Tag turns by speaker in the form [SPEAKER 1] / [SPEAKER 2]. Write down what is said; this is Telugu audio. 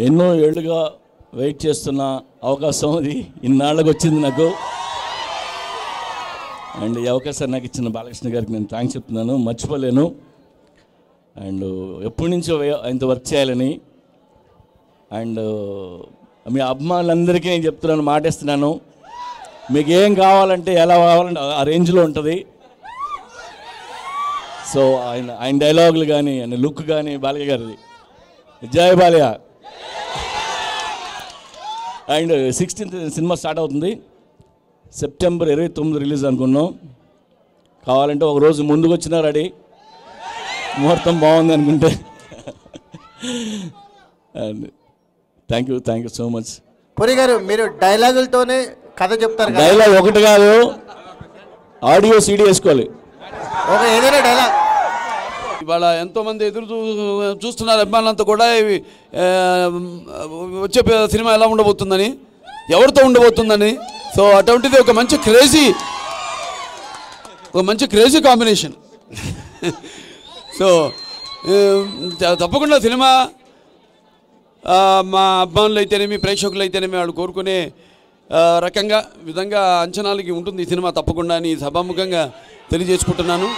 [SPEAKER 1] ఎన్నో ఏళ్ళుగా వెయిట్ చేస్తున్న అవకాశం అది ఇన్నాళ్ళకి వచ్చింది నాకు. అండ్ ఈ అవకాశం నాకు ఇచ్చిన బాలకృష్ణ గారికి నేను థ్యాంక్స్ చెప్తున్నాను, మర్చిపోలేను. అండ్ ఎప్పటి నుంచో ఆయనతో వర్క్ చేయాలని. అండ్ మీ అభిమానులందరికీ నేను చెప్తున్నాను, మాటిస్తున్నాను, మీకు ఏం కావాలంటే ఎలా కావాలంటే ఆ రేంజ్లో ఉంటుంది. సో ఆయన డైలాగులు కానీ ఆయన లుక్ కానీ బాలయ్య గారిది. జై Balayya. And 16th cinema start అవుతుంది. సెప్టెంబర్ 29 రిలీజ్ అనుకున్నాం. కావాలంటే ఒక రోజు ముందుకు వచ్చినా రెడీ, ముహూర్తం బాగుంది అనుకుంటే. And thank you so much.
[SPEAKER 2] Puri గారు, మీరు డైలాగులతోనే కథ చెప్తారు.
[SPEAKER 1] డైలాగ్ ఒకటి కాదు, ఆడియో సీడీ వేసుకోవాలి.
[SPEAKER 2] ఏదైనా డైలాగ్.
[SPEAKER 3] ఇవాళ ఎంతోమంది ఎదురు చూస్తున్నారు అభిమానులంతా కూడా, వచ్చే సినిమా ఎలా ఉండబోతుందని, ఎవరితో ఉండబోతుందని. సో అటువంటిది ఒక మంచి క్రేజీ కాంబినేషన్. సో తప్పకుండా సినిమా మా అభిమానులు అయితేనేమి, ప్రేక్షకులు అయితేనేమి వాళ్ళు కోరుకునే విధంగా అంచనాలకి ఉంటుంది ఈ సినిమా తప్పకుండా అని సభాముఖంగా తెలియజేసుకుంటున్నాను.